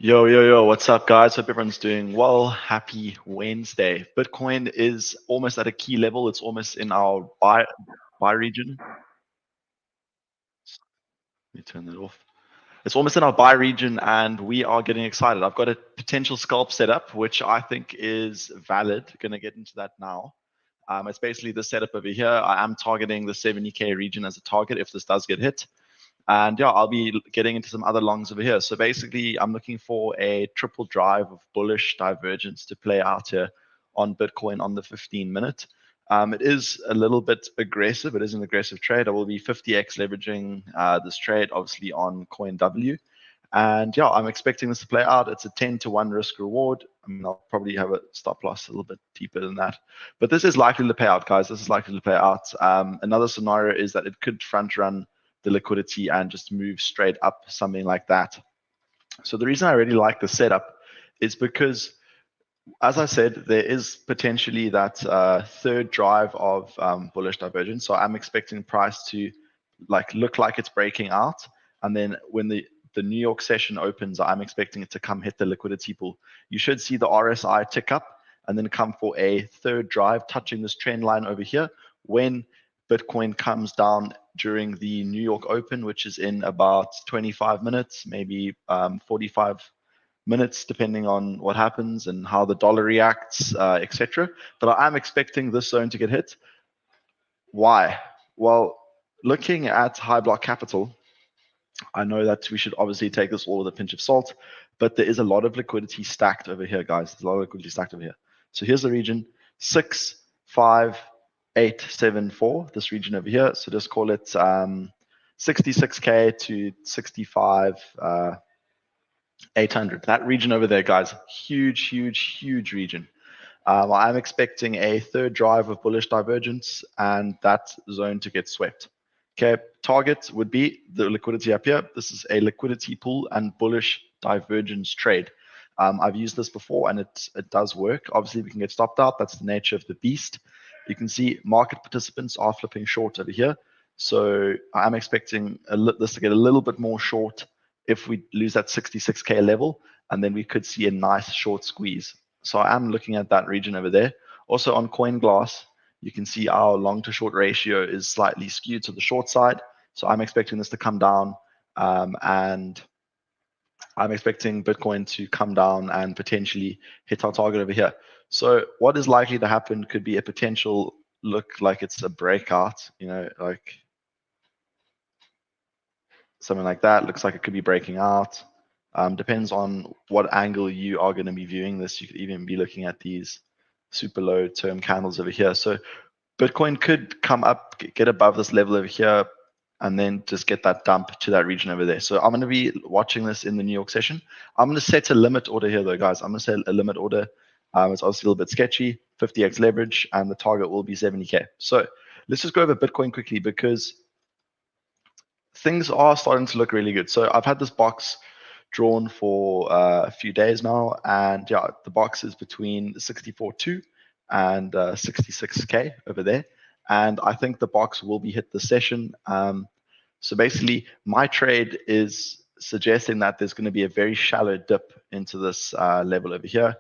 Yo, yo, yo, what's up, guys? Hope everyone's doing well. Happy Wednesday. Bitcoin is almost at a key level. It's almost in our buy region. Let me turn that off. It's almost in our buy region, and we are getting excited. I've got a potential scalp setup, which I think is valid. Going to get into that now. It's basically the setup over here. I am targeting the 70K region as a target if this does get hit. And yeah, I'll be getting into some other longs over here. So basically, I'm looking for a triple drive of bullish divergence to play out here on Bitcoin on the 15-minute. It is a little bit aggressive. It is an aggressive trade. I will be 50x leveraging this trade, obviously, on CoinW. And yeah, I'm expecting this to play out. It's a 10-to-1 risk reward. I mean, I'll probably have a stop loss a little bit deeper than that. But this is likely to pay out, guys. This is likely to play out. Another scenario is that it could front run the liquidity and just move straight up, something like that. So the reason I really like the setup is because, as I said, there is potentially that third drive of bullish divergence. So I'm expecting price to look like it's breaking out, and then when the New York session opens, I'm expecting it to come hit the liquidity pool. You should see the RSI tick up and then come for a third drive touching this trend line over here when Bitcoin comes down during the New York Open, which is in about 25 minutes, maybe 45 minutes, depending on what happens and how the dollar reacts, etc. But I'm expecting this zone to get hit. Why? Well, looking at high block capital, I know that we should obviously take this all with a pinch of salt, but there is a lot of liquidity stacked over here, guys. There's a lot of liquidity stacked over here. So here's the region 6, 5, 8, 7, 4, this region over here. So just call it 66K to 65, 800. That region over there, guys, huge, huge, huge region. I'm expecting a third drive of bullish divergence and that zone to get swept. Okay, target would be the liquidity up here. This is a liquidity pool and bullish divergence trade. I've used this before and it does work. Obviously, we can get stopped out. That's the nature of the beast. You can see market participants are flipping short over here. So I'm expecting this to get a little bit more short if we lose that 66K level, and then we could see a nice short squeeze. So I am looking at that region over there. Also on CoinGlass, you can see our long to short ratio is slightly skewed to the short side. So I'm expecting this to come down, and I'm expecting Bitcoin to come down and potentially hit our target over here. So what is likely to happen could be a potential look like it's a breakout, like something like that. Looks like it could be breaking out. Depends on what angle you are going to be viewing this. You could even be looking at these super low term candles over here. So Bitcoin could come up, get above this level over here, and then just get that dump to that region over there. So I'm going to be watching this in the New York session. I'm going to set a limit order here, though, guys. I'm going to set a limit order. It's obviously a little bit sketchy, 50x leverage, and the target will be 70K. So let's just go over Bitcoin quickly because things are starting to look really good. So I've had this box drawn for a few days now, and yeah, the box is between 64.2 and 66K over there. And I think the box will be hit this session. So basically, my trade is suggesting that there's going to be a very shallow dip into this level over here,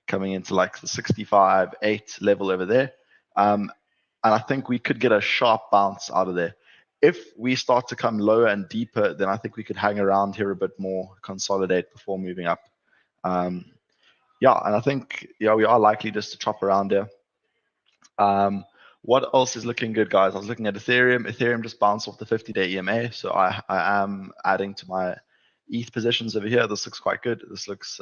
coming into like the 65.8 level over there. And I think we could get a sharp bounce out of there. If we start to come lower and deeper, then I think we could hang around here a bit more, consolidate before moving up. Yeah, and I think we are likely just to chop around there. What else is looking good, guys? I was looking at Ethereum. Ethereum just bounced off the 50-day EMA, so I am adding to my ETH positions over here. This looks quite good. This looks,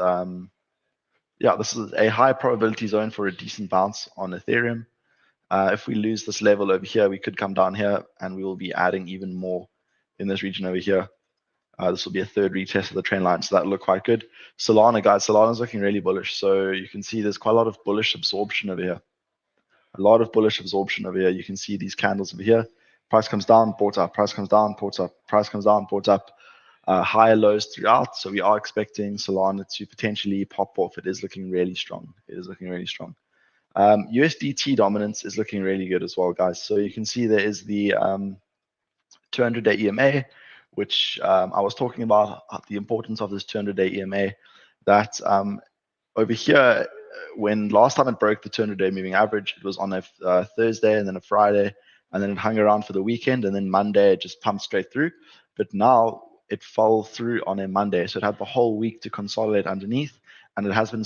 yeah, this is a high probability zone for a decent bounce on Ethereum. If we lose this level over here, we could come down here and we will be adding even more in this region over here. This will be a third retest of the trend line, so that will look quite good. Solana, guys, Solana is looking really bullish. So you can see there's quite a lot of bullish absorption over here. A lot of bullish absorption over here. You can see these candles over here. Price comes down, bought up. Price comes down, bought up. Price comes down, bought up. Higher lows throughout. So we are expecting Solana to potentially pop off. It is looking really strong. It is looking really strong. USDT dominance is looking really good as well, guys. So you can see there is the 200-day EMA, which I was talking about the importance of this 200-day EMA. that over here, when last time it broke the 200-day moving average, it was on a Thursday and then a Friday, and then it hung around for the weekend, and then Monday it just pumped straight through. But now it fell through on a Monday, so it had the whole week to consolidate underneath, and it has been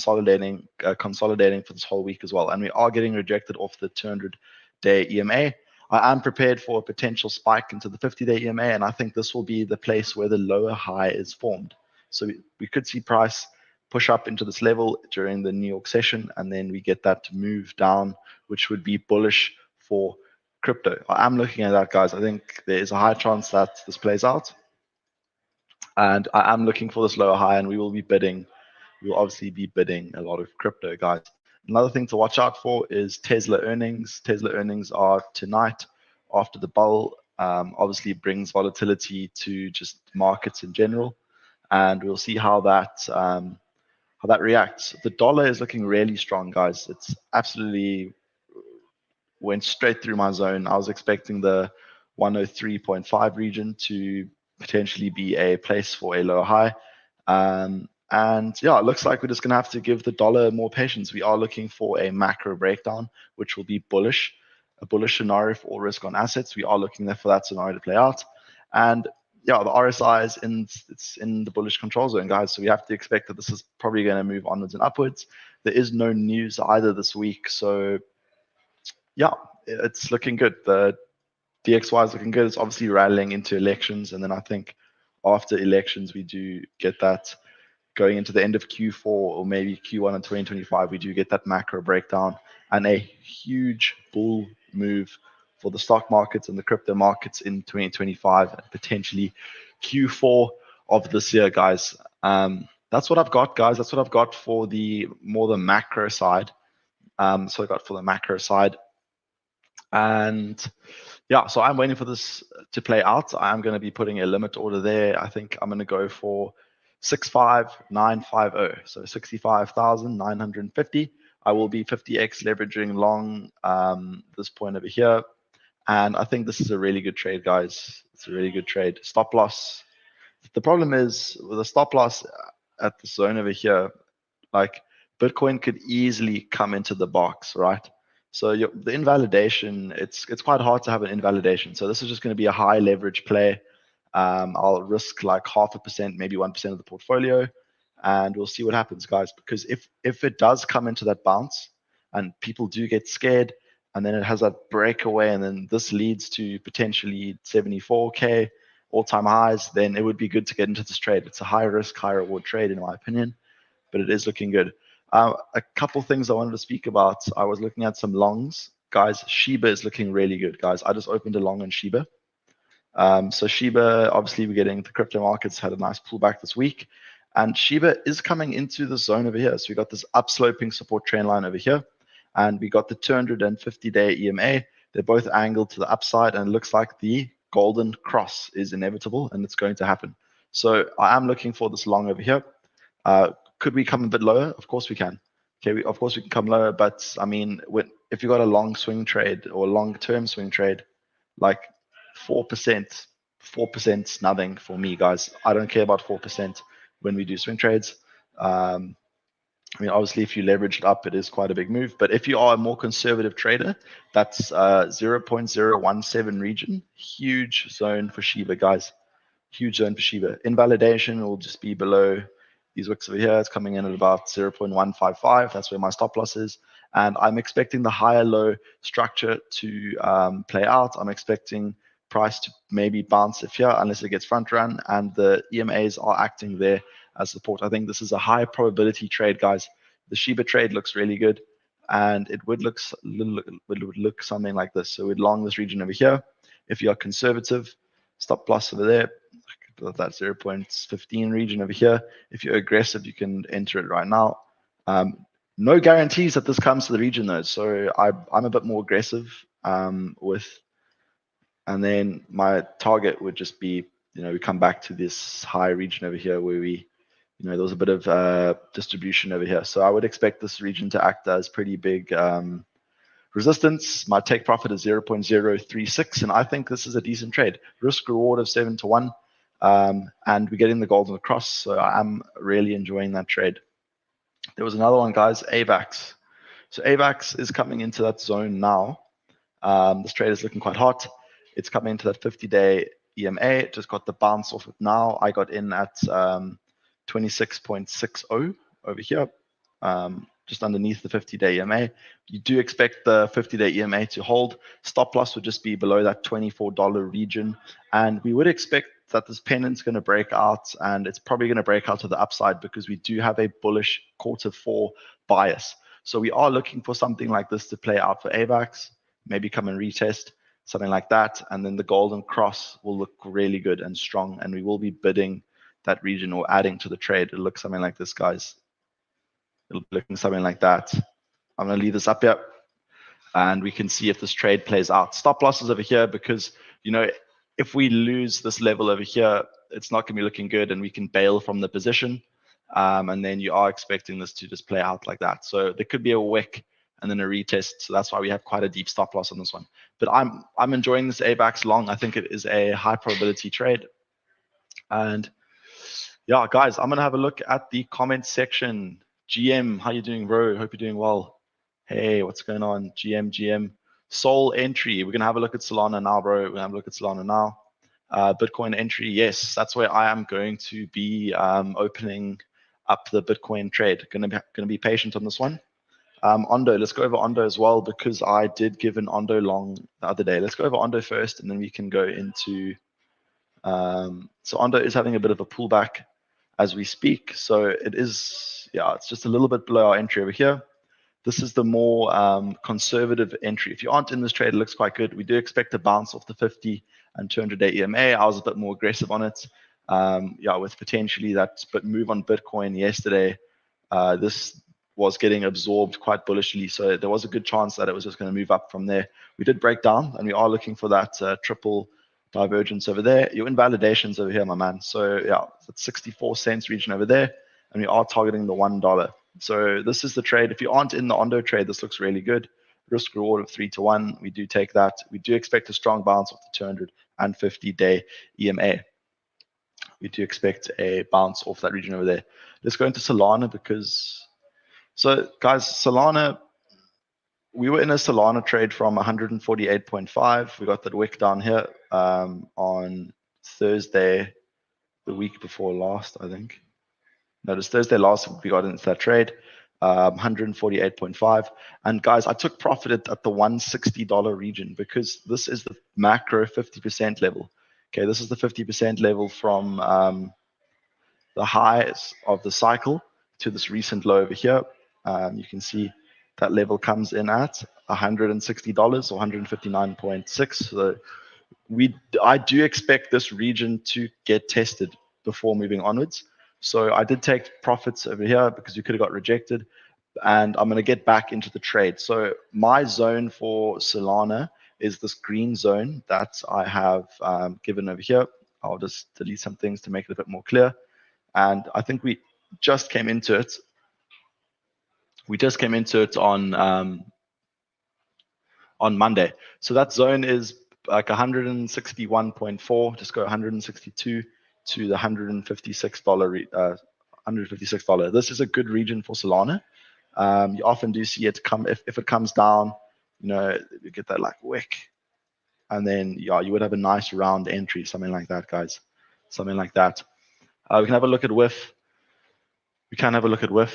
consolidating for this whole week as well. And we are getting rejected off the 200-day EMA. I am prepared for a potential spike into the 50-day EMA, and I think this will be the place where the lower high is formed. So we could see price push up into this level during the New York session, and then we get that to move down, which would be bullish for crypto. I am looking at that, guys. I think there is a high chance that this plays out, and I am looking for this lower high, and we will be bidding. We will obviously be bidding a lot of crypto, guys. Another thing to watch out for is Tesla earnings. Tesla earnings are tonight after the bull. Obviously brings volatility to just markets in general, and we'll see how that reacts. The dollar is looking really strong, guys. It's absolutely went straight through my zone. I was expecting the 103.5 region to potentially be a place for a lower high. And yeah, it looks like we're just going to have to give the dollar more patience. We are looking for a macro breakdown, which will be bullish, a bullish scenario for all risk on assets. We are looking there for that scenario to play out. And yeah, the RSI is in the bullish control zone, guys. So we have to expect that this is probably going to move onwards and upwards. There is no news either this week. So yeah, it's looking good. The DXY is looking good. It's obviously rattling into elections. And then I think after elections, we do get that going into the end of Q4 or maybe Q1 in 2025, we do get that macro breakdown and a huge bull move for the stock markets and the crypto markets in 2025 and potentially Q4 of this year, guys. That's what I've got, guys. That's what I've got for the macro side. So I got for the macro side. And yeah, so I'm waiting for this to play out. I'm going to be putting a limit order there. I think I'm going to go for 65950, so 65,950. I will be 50x leveraging long this point over here, and I think this is a really good trade, guys. It's a really good trade. Stop loss. The problem is with a stop loss at the zone over here, like Bitcoin could easily come into the box, right? So the invalidation, it's quite hard to have an invalidation. So this is just going to be a high leverage play. I'll risk like 0.5%, maybe 1% of the portfolio, and we'll see what happens, guys. Because if it does come into that bounce and people do get scared, and then it has that breakaway, and then this leads to potentially 74K all-time highs, then it would be good to get into this trade. It's a high risk, high reward trade, in my opinion, but it is looking good. A couple things I wanted to speak about. I was looking at some longs, guys. Shiba is looking really good, guys. I just opened a long on Shiba. So Shiba, obviously, we're getting the crypto markets had a nice pullback this week, and Shiba is coming into the zone over here. So we got this upsloping support trend line over here, and we got the 250-day EMA. They're both angled to the upside, and it looks like the golden cross is inevitable, and it's going to happen. So I am looking for this long over here. Could we come a bit lower? Of course we can. Okay, of course we can come lower, but I mean, if you got a long swing trade or long-term swing trade, like 4%'s nothing for me, guys. I don't care about 4% when we do swing trades. I mean, obviously, if you leverage it up, it is quite a big move. But if you are a more conservative trader, that's 0.017 region. Huge zone for Shiba, guys. Huge zone for Shiba. Invalidation will just be below these wicks over here. It's coming in at about 0.155. That's where my stop loss is. And I'm expecting the higher low structure to play out. I'm expecting price to maybe bounce if here, unless it gets front run, and the EMAs are acting there as support. I think this is a high probability trade, guys. The Shiba trade looks really good, and it would look something like this. So we'd long this region over here. If you're conservative, stop loss over there. That 0.15 region over here. If you're aggressive, you can enter it right now. No guarantees that this comes to the region though, so I'm a bit more aggressive and then my target would just be, we come back to this high region over here where we, there was a bit of distribution over here. So I would expect this region to act as pretty big resistance. My take profit is 0.036, and I think this is a decent trade. Risk reward of 7 to 1. and we're getting the golden cross. So I'm really enjoying that trade. There was another one, guys, AVAX. So AVAX is coming into that zone now. This trade is looking quite hot. It's coming into that 50-day EMA. Just got the bounce off it now. I got in at 26.60 over here, just underneath the 50-day EMA. You do expect the 50-day EMA to hold. Stop loss would just be below that $24 region. And we would expect that this pennant's going to break out, and it's probably going to break out to the upside because we do have a bullish Q4 bias. So we are looking for something like this to play out for AVAX, maybe come and retest, something like that. And then the golden cross will look really good and strong, and we will be bidding that region or adding to the trade. It'll look something like this, guys. It'll be looking something like that. I'm going to leave this up here, and we can see if this trade plays out. Stop losses over here because, you know, if we lose this level over here, it's not going to be looking good, and we can bail from the position. And then you are expecting this to just play out like that. So there could be a wick and then a retest. So that's why we have quite a deep stop loss on this one. But I'm enjoying this AVAX long. I think it is a high probability trade. And yeah, guys, I'm going to have a look at the comment section. GM, how you doing, bro? Hope you're doing well. Hey, what's going on? GM. Sol entry. We're going to have a look at Solana now, bro. We're going to have a look at Solana now. Bitcoin entry. Yes, that's where I am going to be opening up the Bitcoin trade. Going to be patient on this one. Ondo, let's go over Ondo as well because I did give an Ondo long the other day. Let's go over Ondo first, and then we can go into. So Ondo is having a bit of a pullback as we speak. So it is, yeah, it's just a little bit below our entry over here. This is the more conservative entry. If you aren't in this trade, it looks quite good. We do expect a bounce off the 50 and 200-day EMA. I was a bit more aggressive on it. Yeah, with potentially that move on Bitcoin yesterday, this was getting absorbed quite bullishly. So there was a good chance that it was just going to move up from there. We did break down, and we are looking for that triple divergence over there. Your invalidations over here, my man. So yeah, it's 64 cents region over there, and we are targeting the $1. So this is the trade. If you aren't in the Ondo trade, this looks really good. Risk reward of 3-to-1. We do take that. We do expect a strong bounce off the 250-day EMA. We do expect a bounce off that region over there. Let's go into Solana because, so guys, Solana, we were in a Solana trade from 148.5. We got that wick down here on Thursday, the week before last, I think. No, it was Thursday last week we got into that trade, 148.5. And guys, I took profit at the $160 region because this is the macro 50% level. Okay, this is the 50% level from the highs of the cycle to this recent low over here. You can see that level comes in at $160 or 159.6. So I do expect this region to get tested before moving onwards. So I did take profits over here because you could have got rejected, and I'm going to get back into the trade. So my zone for Solana is this green zone that I have given over here. I'll just delete some things to make it a bit more clear. And I think we just came into it. We just came into it on Monday. So that zone is like 161.4. Just go 162 to the $156. $156. This is a good region for Solana. You often do see it come if it comes down, you know, you get that like wick, and then yeah, you would have a nice round entry, something like that, guys, something like that. We can have a look at WIF. We can have a look at WIF.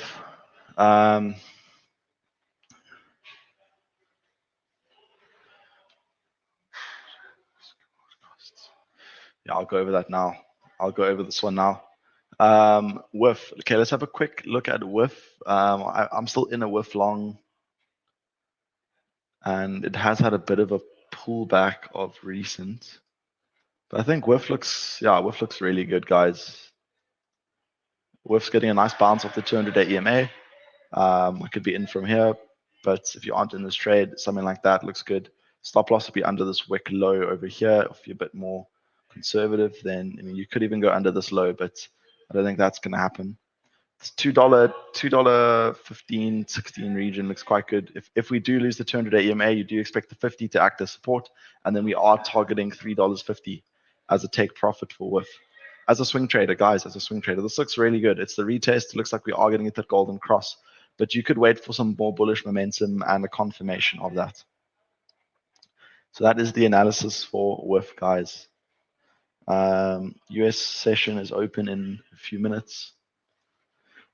Yeah, I'll go over that now. I'll go over this one now. WIF. Okay, let's have a quick look at WIF. I'm still in a WIF long, and it has had a bit of a pullback of recent. But I think WIF looks really good, guys. WIF's getting a nice bounce off the 200-day EMA. I could be in from here, but if you aren't in this trade, something like that looks good. Stop loss would be under this wick low over here. If you're a bit more conservative, then I mean you could even go under this low, but I don't think that's going to happen. This $2.15, 16 region looks quite good. If we do lose the 200-day EMA, you do expect the 50 to act as support, and then we are targeting $3.50 as a take profit for WIF. as a swing trader, guys, as a swing trader, this looks really good. It's the retest. It looks like we are getting that golden cross, but you could wait for some more bullish momentum and a confirmation of that. So that is the analysis for WIF, guys. US session is open in a few minutes.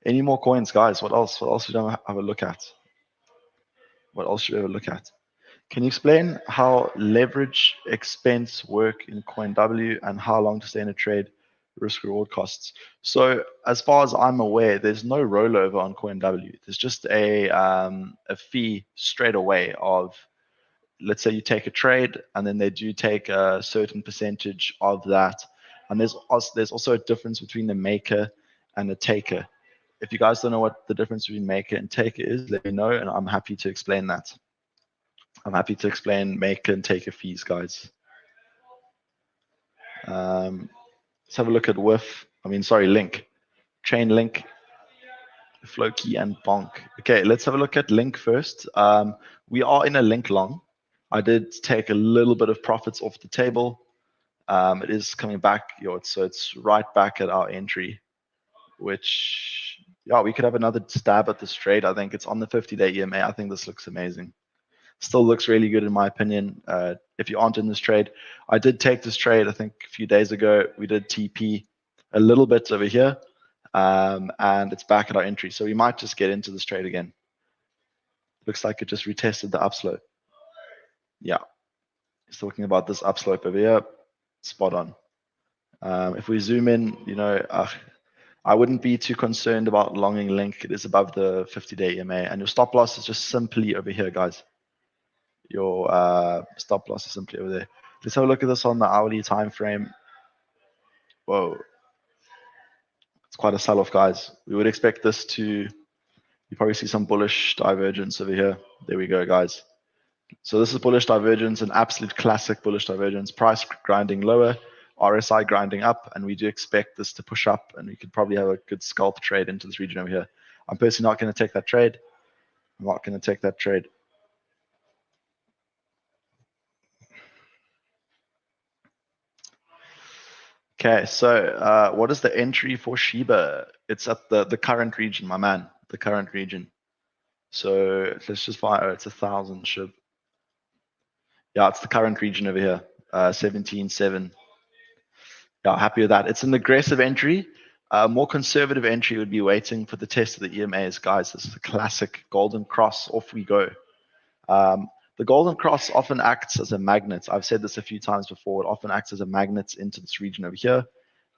Any more coins, guys? What else? What else should I have a look at? What else should we have a look at? Can you explain how leverage expense work in CoinW and how long to stay in a trade, risk reward costs? So as far as I'm aware, there's no rollover on CoinW. There's just a fee straight away of, let's say you take a trade and then they do take a certain percentage of that. And there's also a difference between the maker and the taker. If you guys don't know what the difference between maker and taker is, let me know and I'm happy to explain that. I'm happy to explain maker and taker fees, guys. Let's have a look at Link. Chain Link, Floki and Bonk. Okay, let's have a look at Link first. We are in a Link long. I did take a little bit of profits off the table. It is coming back, so it's right back at our entry, which, yeah, we could have another stab at this trade. I think it's on the 50-day EMA. I think this looks amazing. Still looks really good in my opinion. If you aren't in this trade, I did take this trade, I think a few days ago. We did TP a little bit over here, and it's back at our entry. So we might just get into this trade again. Looks like it just retested the upslope. Yeah, he's talking about this upslope over here. Spot on. If we zoom in, I wouldn't be too concerned about longing Link. It is above the 50-day EMA, and your stop loss is just simply over here, guys. Your stop loss is simply over there. Let's have a look at this on the hourly time frame. Whoa, it's quite a sell-off, guys. We would expect this to, you probably see some bullish divergence over here. There we go, guys. So this is bullish divergence, an absolute classic bullish divergence. Price grinding lower, RSI grinding up, and we do expect this to push up, and we could probably have a good scalp trade into this region over here. I'm personally not going to take that trade. I'm not going to take that trade. Okay, so what is the entry for Shiba? It's at the current region, my man, the current region. So let's just find, it's 1,000 SHIB. Yeah, it's the current region over here, 17.7. Yeah, happy with that. It's an aggressive entry. More conservative entry would be waiting for the test of the EMAs, guys. This is a classic golden cross. Off we go. The golden cross often acts as a magnet. I've said this a few times before. It often acts as a magnet into this region over here,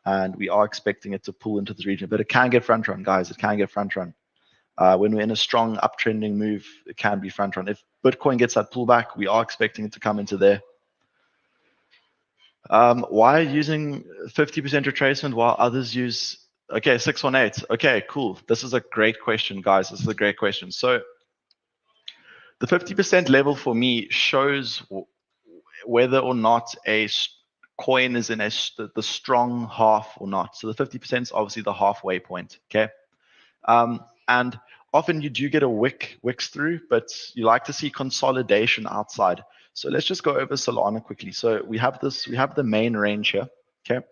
and we are expecting it to pull into this region. But it can get front run, guys. It can get front run. When we're in a strong uptrending move, it can be front run. If Bitcoin gets that pullback, we are expecting it to come into there. Why using 50% retracement while others use, okay, 618? Okay, cool. This is a great question, guys. This is a great question. So the 50% level for me shows whether or not a coin is in the strong half or not. So the 50% is obviously the halfway point, okay? And often you do get a wicks through, but you like to see consolidation outside. So let's just go over Solana quickly. So we have the main range here, okay?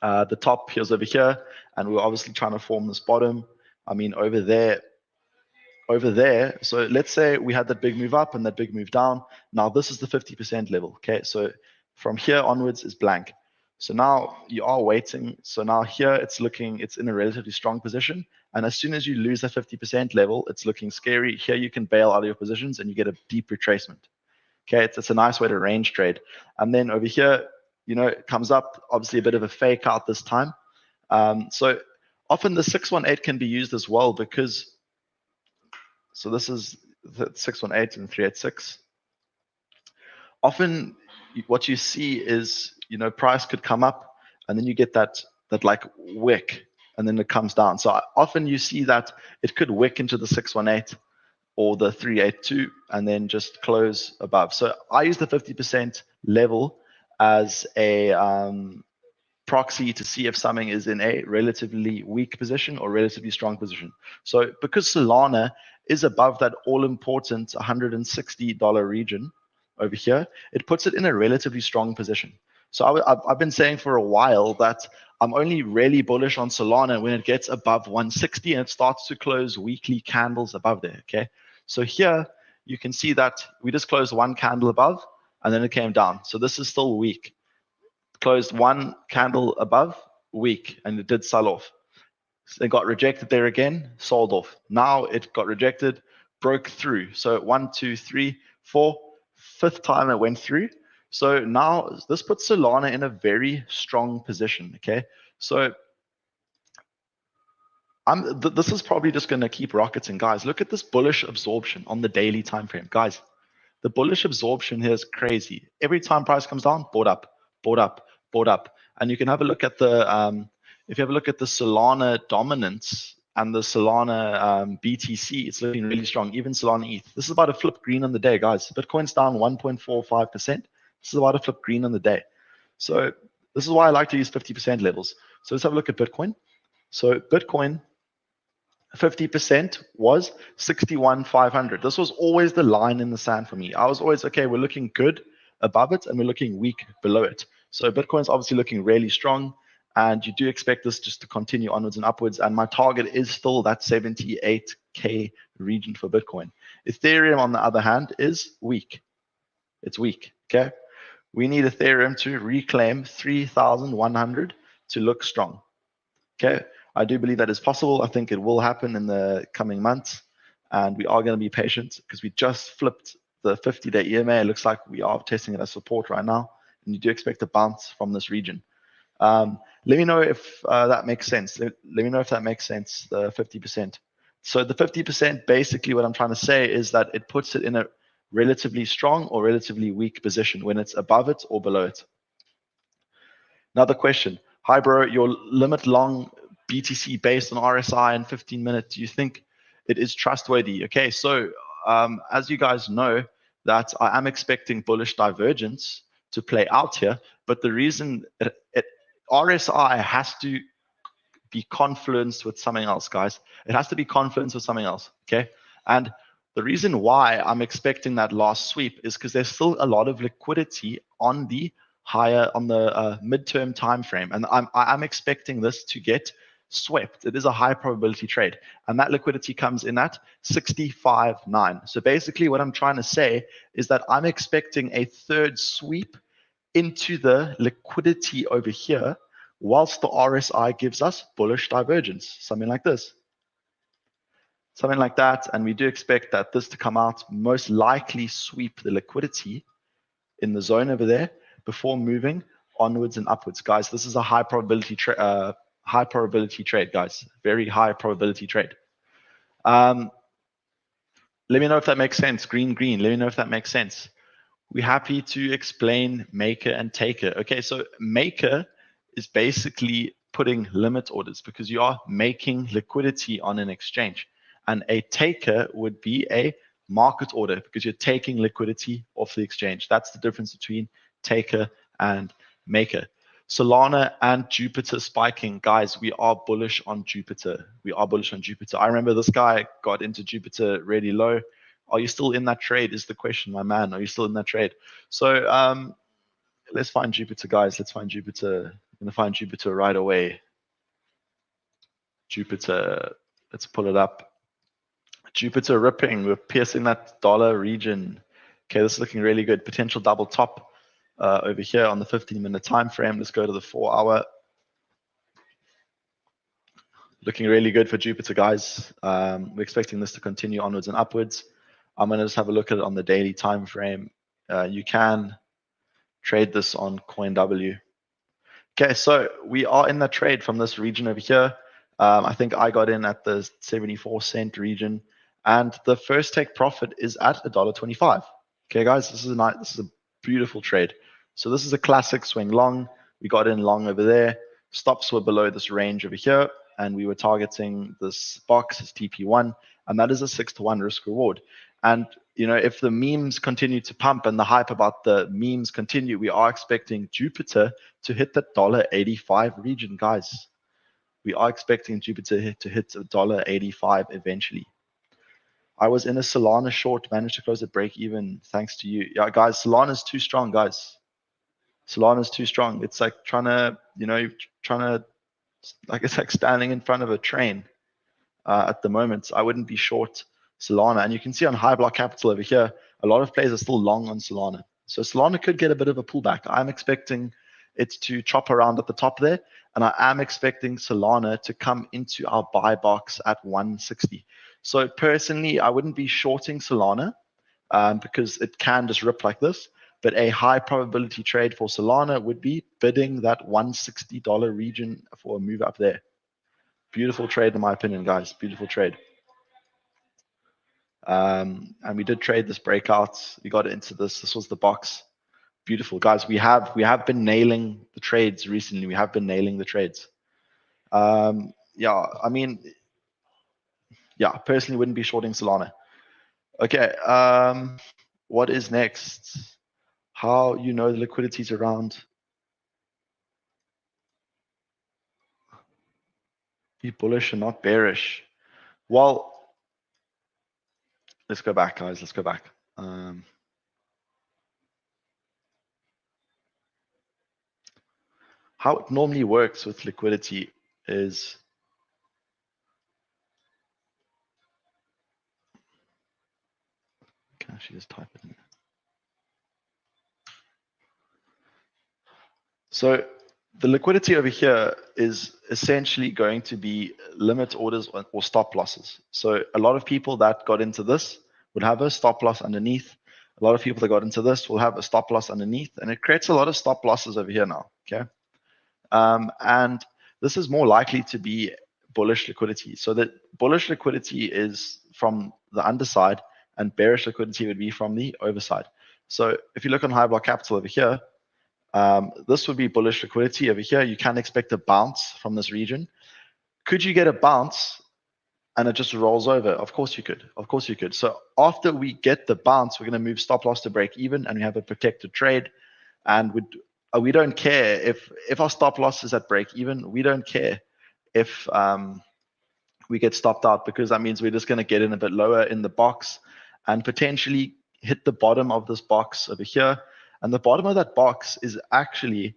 The top here's over here, and we're obviously trying to form this bottom. I mean, over there. So let's say we had that big move up and that big move down. Now this is the 50% level, okay? So from here onwards is blank. So now you are waiting. So now here it's in a relatively strong position. And as soon as you lose that 50% level, it's looking scary. Here you can bail out of your positions and you get a deep retracement. Okay, it's a nice way to range trade. And then over here, it comes up, obviously a bit of a fake out this time. So often the 618 can be used as well because, so this is the 618 and 386. Often what you see is, price could come up and then you get that like wick and then it comes down. So often you see that it could wick into the 618 or the 382 and then just close above. So I use the 50% level as a proxy to see if something is in a relatively weak position or relatively strong position. So because Solana is above that all-important $160 region over here, it puts it in a relatively strong position. So I've been saying for a while that I'm only really bullish on Solana when it gets above 160 and it starts to close weekly candles above there, okay? So here you can see that we just closed one candle above and then it came down. So this is still weak. Closed one candle above, weak, and it did sell off. So it got rejected there again, sold off. Now it got rejected, broke through. So 1, 2, 3, 4, fifth time it went through. So now this puts Solana in a very strong position, okay? So this is probably just going to keep rocketing, guys. Look at this bullish absorption on the daily time frame, guys. The bullish absorption here is crazy. Every time price comes down, bought up, bought up, bought up. And you can have a look at the, if you have a look at the Solana dominance and the Solana BTC, it's looking really strong. Even Solana ETH. This is about a flip green on the day, guys. Bitcoin's down 1.45%. This is about a flip green on the day. So this is why I like to use 50% levels. So let's have a look at Bitcoin. So Bitcoin, 50% was 61,500. This was always the line in the sand for me. I was always, okay, we're looking good above it and we're looking weak below it. So Bitcoin's obviously looking really strong, and you do expect this just to continue onwards and upwards. And my target is still that 78K region for Bitcoin. Ethereum, on the other hand, is weak. It's weak, okay? We need Ethereum to reclaim 3,100 to look strong, okay? I do believe that is possible. I think it will happen in the coming months, and we are going to be patient because we just flipped the 50-day EMA. It looks like we are testing it as support right now, and you do expect a bounce from this region. Let me know if that makes sense. Let me know if that makes sense, the 50%. So the 50%, basically what I'm trying to say is that it puts it in a relatively strong or relatively weak position when it's above it or below it. Another question. Hi, bro, your limit long BTC based on RSI and 15 minutes, do you think it is trustworthy? Okay, so as you guys know, that I am expecting bullish divergence to play out here, but the reason RSI has to be confluenced with something else, guys. It has to be confluenced with something else, okay? And the reason why I'm expecting that last sweep is because there's still a lot of liquidity on the higher, on the midterm time frame, and I'm expecting this to get swept. It is a high probability trade, and that liquidity comes in at 65.9. So basically what I'm trying to say is that I'm expecting a third sweep into the liquidity over here, whilst the RSI gives us bullish divergence, something like this, something like that. And we do expect that this to come out, most likely sweep the liquidity in the zone over there before moving onwards and upwards. Guys, this is a high probability trade, guys. Very high probability trade. Let me know if that makes sense. Green. Let me know if that makes sense. We're happy to explain maker and taker. Okay, so maker is basically putting limit orders because you are making liquidity on an exchange. And a taker would be a market order because you're taking liquidity off the exchange. That's the difference between taker and maker. Solana and Jupiter spiking. Guys, we are bullish on Jupiter. We are bullish on Jupiter. I remember this guy got into Jupiter really low. Are you still in that trade is the question, my man. Are you still in that trade? So let's find Jupiter, guys. Let's find Jupiter. I'm going to find Jupiter right away. Jupiter, let's pull it up. Jupiter ripping. We're piercing that dollar region. Okay, this is looking really good. Potential double top over here on the 15-minute time frame. Let's go to the 4-hour. Looking really good for Jupiter, guys. We're expecting this to continue onwards and upwards. I'm going to just have a look at it on the daily time frame. You can trade this on CoinW. Okay, so we are in the trade from this region over here. I think I got in at the 74-cent region, and the first take profit is at $1.25. Okay, guys, this is a beautiful trade. So this is a classic swing long. We got in long over there. Stops were below this range over here, and we were targeting this box as TP1, and that is a 6-to-1 risk reward. And you know, if the memes continue to pump and the hype about the memes continue, we are expecting Jupiter to hit the $1.85 region, guys. We are expecting Jupiter to hit $1.85 eventually. I was in a Solana short, managed to close at break even thanks to you. Yeah, guys, Solana is too strong, guys. Solana's too strong. It's like trying to, like it's like standing in front of a train at the moment. I wouldn't be short Solana. And you can see on high block capital over here, a lot of players are still long on Solana. So Solana could get a bit of a pullback. I'm expecting it to chop around at the top there. And I am expecting Solana to come into our buy box at 160. So personally, I wouldn't be shorting Solana because it can just rip like this. But a high probability trade for Solana would be bidding that $160 region for a move up there. Beautiful trade, in my opinion, guys. Beautiful trade. And we did trade this breakout. We got into this. This was the box. Beautiful, guys. We have been nailing the trades recently. We have been nailing the trades. Yeah, I mean, yeah, personally wouldn't be shorting Solana. Okay, what is next? How the liquidity is around? Be bullish and not bearish. Well, let's go back, guys. Let's go back. How it normally works with liquidity is can I actually just type it in? So the liquidity over here is essentially going to be limit orders or stop losses. So a lot of people that got into this would have a stop loss underneath. A lot of people that got into this will have a stop loss underneath, and it creates a lot of stop losses over here now. Okay, and this is more likely to be bullish liquidity. So that bullish liquidity is from the underside, and bearish liquidity would be from the overside. So if you look on high block capital over here, this would be bullish liquidity over here. You can expect a bounce from this region. Could you get a bounce and it just rolls over? Of course you could. Of course you could. So after we get the bounce, we're going to move stop loss to break even, and we have a protected trade. And we don't care if our stop loss is at break even. We don't care if we get stopped out, because that means we're just going to get in a bit lower in the box and potentially hit the bottom of this box over here. And the bottom of that box is actually,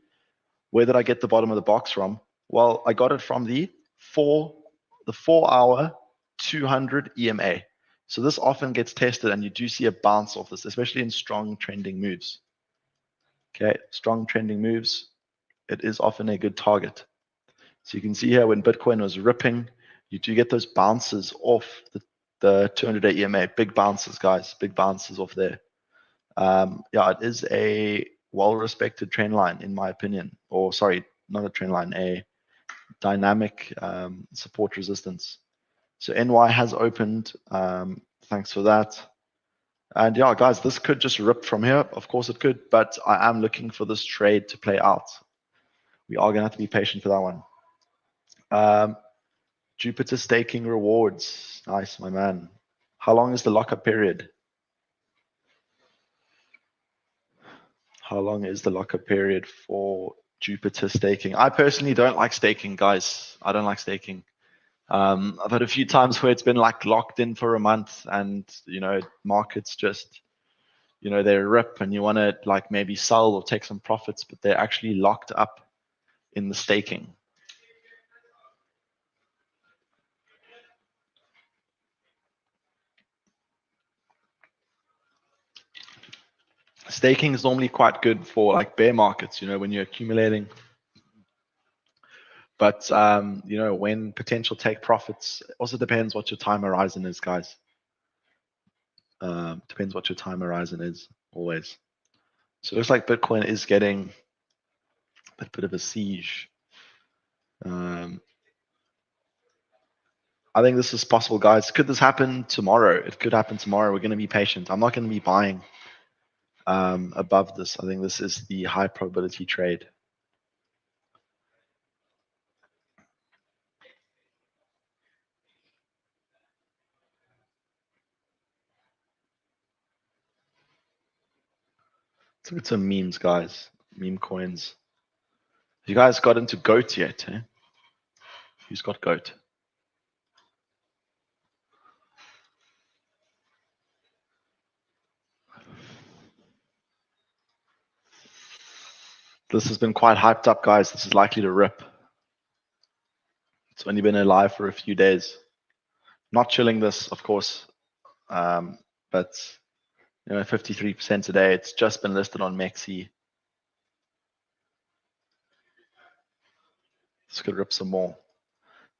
where did I get the bottom of the box from? Well, I got it from the 4-hour 200 EMA. So this often gets tested, and you do see a bounce off this, especially in strong trending moves. Okay, strong trending moves, it is often a good target. So you can see here when Bitcoin was ripping, you do get those bounces off the 200-day EMA. Big bounces, guys. Big bounces off there. Yeah, it is a well-respected trend line, in my opinion. Or sorry, not a trend line, a dynamic support resistance. So NY has opened. Thanks for that. And yeah, guys, this could just rip from here. Of course it could, but I am looking for this trade to play out. We are going to have to be patient for that one. Jupiter staking rewards. Nice, my man. How long is the lockup period? How long is the lockup period for Jupiter staking? I personally don't like staking, guys. I don't like staking. I've had a few times where it's been like locked in for a month, and markets just they rip, and you want to like maybe sell or take some profits, but they're actually locked up in the staking. Staking is normally quite good for like bear markets, when you're accumulating. But when potential take profits, also depends what your time horizon is, guys. Depends what your time horizon is always. So it looks like Bitcoin is getting a bit of a siege. I think this is possible, guys. Could this happen tomorrow? It could happen tomorrow. We're going to be patient. I'm not going to be buying above this. I think this is the high probability trade. Let's look at some memes, guys. Meme coins. You guys got into GOAT yet? Eh? Who's got GOAT? This has been quite hyped up, guys. This is likely to rip. It's only been alive for a few days. Not chilling this, of course, but 53% today. It's just been listed on Mexi. This could rip some more.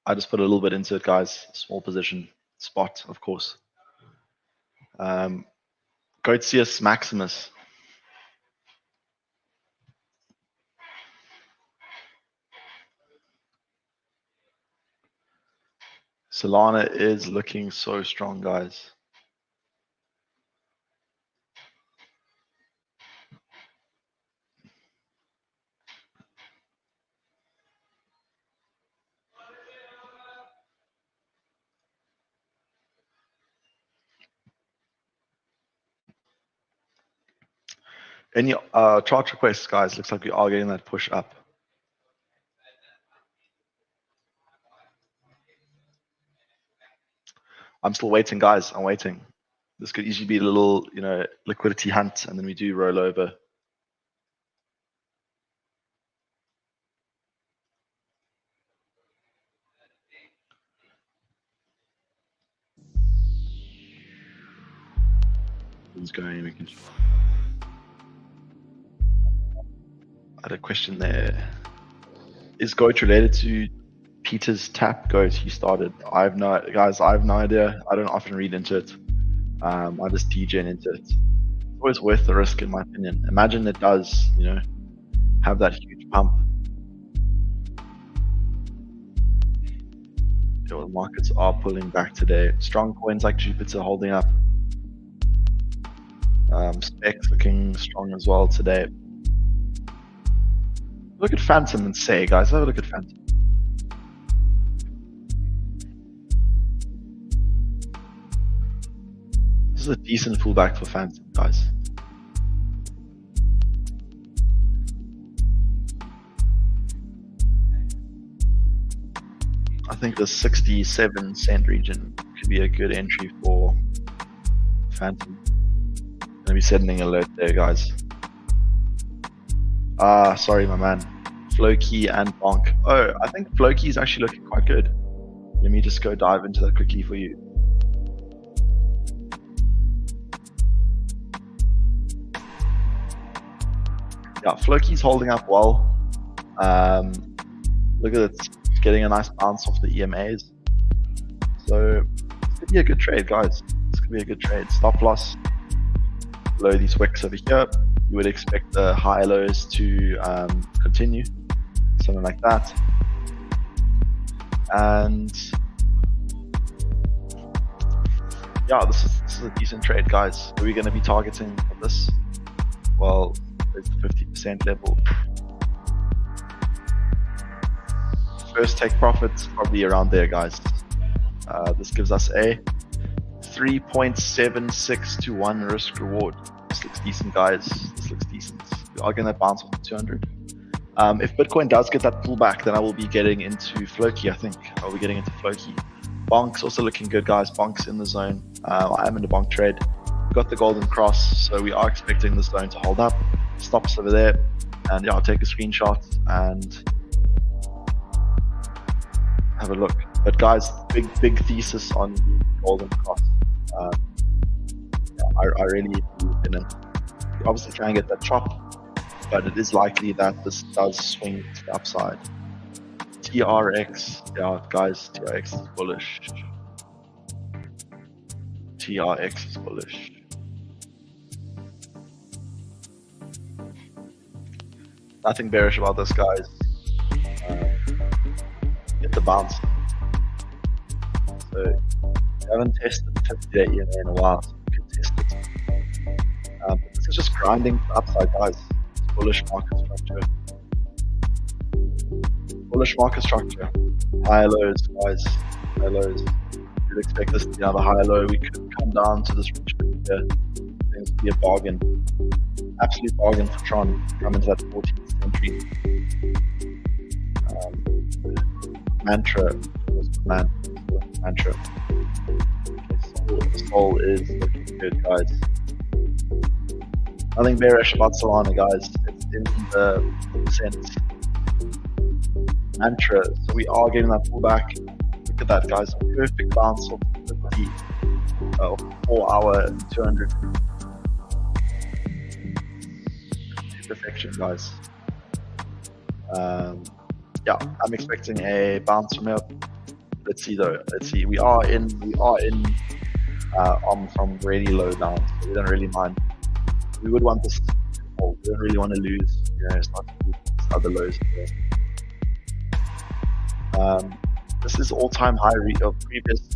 I just put a little bit into it, guys. Small position, spot, of course. 𝗕𝗘𝗪𝗪𝗧𝗪 Maximus. Solana is looking so strong, guys. Any chart requests, guys? Looks like we are getting that push up. I'm still waiting, guys. I'm waiting. This could easily be a little, liquidity hunt, and then we do roll over. Who's going? We can. I had a question there. Is GOAT related to Peter's tap GOAT he started? I have no idea. I don't often read into it. I just degen into it. It's always worth the risk, in my opinion. Imagine it does, have that huge pump. The markets are pulling back today. Strong coins like Jupiter holding up. Specs looking strong as well today. Look at Phantom and say, guys, have a look at Phantom. This is a decent pullback for Phantom, guys. I think the 67-cent region could be a good entry for Phantom. Gonna be sending an alert there, guys. Sorry, my man. Floki and Bonk. Oh, I think Floki is actually looking quite good. Let me just go dive into that quickly for you. Yeah, Floki's holding up well. Look at it, getting a nice bounce off the EMAs. So this could be a good trade, guys. This could be a good trade. Stop loss below these wicks over here. You would expect the high lows to continue, something like that. And yeah, this is a decent trade, guys. Are we going to be targeting for this? Well, it's the 50% level. First take profits probably around there, guys. This gives us a 3.76 to 1 risk reward. This looks decent, guys. This looks decent. We are going to bounce off the 200. If Bitcoin does get that pullback, then I will be getting into Floki, I think. I'll be getting into Floki. Bonk's also looking good, guys. Bonk's in the zone. I am in the Bonk trade. We've got the golden cross, so we are expecting the zone to hold up. Stops over there. And yeah, I'll take a screenshot and have a look. But guys, big thesis on the golden cross. I really believe in it. You obviously try and get that chop, but it is likely that this does swing to the upside. TRX, yeah, guys, TRX is bullish. TRX is bullish. Nothing bearish about this, guys. Get the bounce. So, I haven't tested the 50-day EMA in a while, so we can test it. This is just grinding to the upside, guys. It's bullish market structure. Bullish market structure. High lows, guys. High lows. You'd expect this to be another high low. We could come down to this region here. Things would be a bargain. Absolute bargain for Tron. Come into that 14th century. Mantra. Mantra. Okay, Sol is looking good, guys. Nothing bearish about Solana, guys. It's in the the percent mantra. So we are getting that pullback. Look at that, guys. Perfect bounce of 50 4 hour 200. Perfection, guys. Yeah, I'm expecting a bounce from here. Let's see though. Let's see. We are in from really low down, so we don't really mind. We would want this. We don't really want to lose. It's not other lows. This is all-time high previous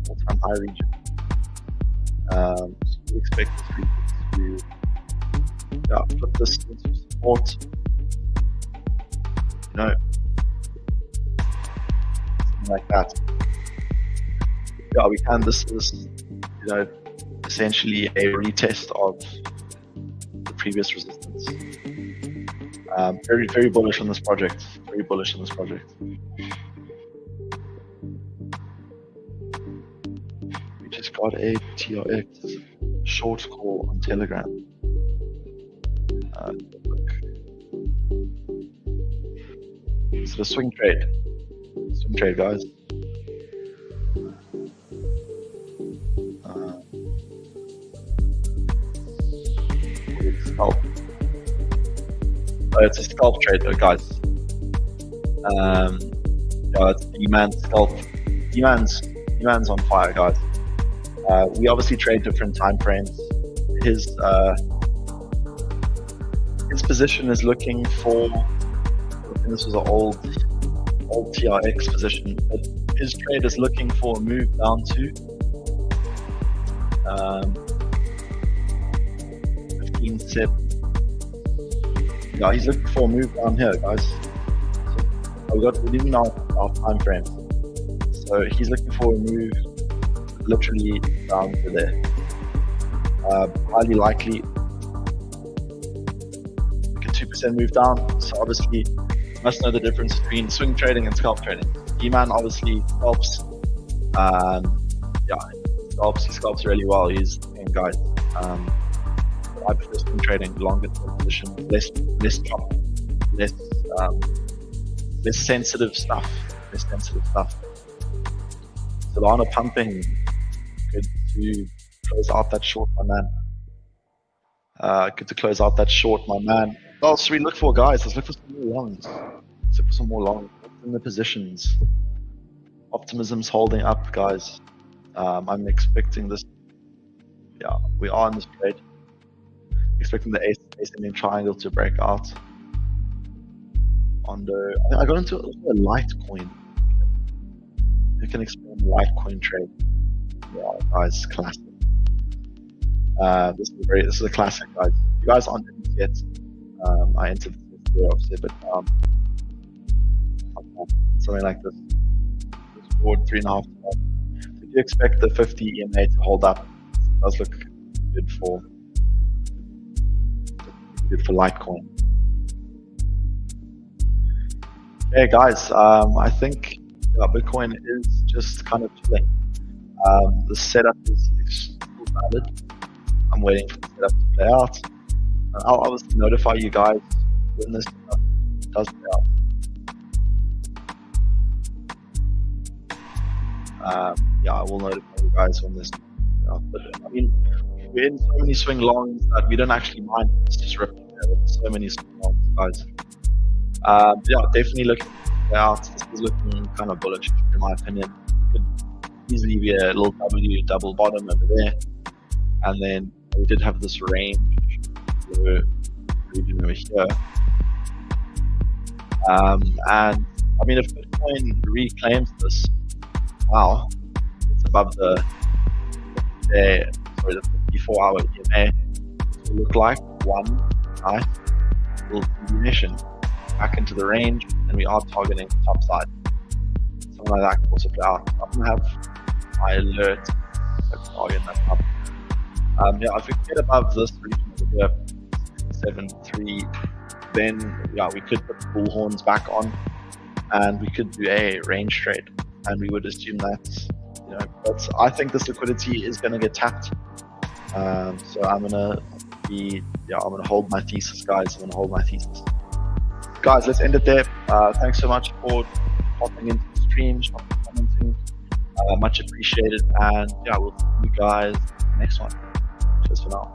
all-time high region. So we expect this region to put this into support. Something like that. Yeah, we can. This is, essentially a retest of the previous resistance. Very, very bullish on this project. Very bullish on this project. We just got a TRX short call on Telegram. So the swing trade, guys. Scalp. It's a scalp trade, though, guys. It's D-Man's scalp. D-Man's on fire, guys. We obviously trade different time frames. His position is looking for. And this was an old TRX position, but his trade is looking for a move down to 15.7. Yeah, he's looking for a move down here, guys. So we're leaving our time frame. So he's looking for a move literally down to there. Highly likely like a 2% move down. So obviously you must know the difference between swing trading and scalp trading. D-Man obviously scalps. He scalps really well. He's the same guy. I prefer swing trading, longer term position, less chop, less sensitive stuff. Solana pumping, good to close out that short, my man. Good to close out that short, my man. What else should we look for, guys? Let's look for some more longs. In the positions. Optimism's holding up, guys. I'm expecting this. Yeah, we are in this trade. Expecting the ascending triangle to break out. I got into a Litecoin. You can explain Litecoin trade. Yeah, guys, classic. This is a classic, guys. If you guys aren't in this yet, I entered this video, obviously, but something like this. Forward 3.5. If you expect the 50 EMA to hold up, it does look good for Litecoin. Okay, guys, I think Bitcoin is just kind of chilling. The setup is still valid. I'm waiting for the setup to play out. And I'll obviously notify you guys when this setup does play out. I will notify you guys when this plays out. But I mean, we're in so many swing longs that we don't actually mind. It's just ripping there with so many swing longs, guys. Definitely looking to play out. This is looking kind of bullish, in my opinion. Could easily be a little W double bottom over there. And then we did have this range region over here. And I mean, if Bitcoin reclaims this, wow, it's above the 54-hour EMA. It will look like one nice little continuation back into the range, and we are targeting the top side. Something like that can also play out. I'm gonna have my alert target that up. If we get above this region over here, 7.3, then we could put the bull horns back on, and we could do a range trade, and we would assume that, but I think this liquidity is going to get tapped. So I'm gonna be, yeah, I'm gonna hold my thesis, guys. I'm gonna hold my thesis. Guys, let's end it there. Thanks so much for popping into the stream, commenting. Much appreciated, and yeah, we'll see you guys next one. Cheers for now.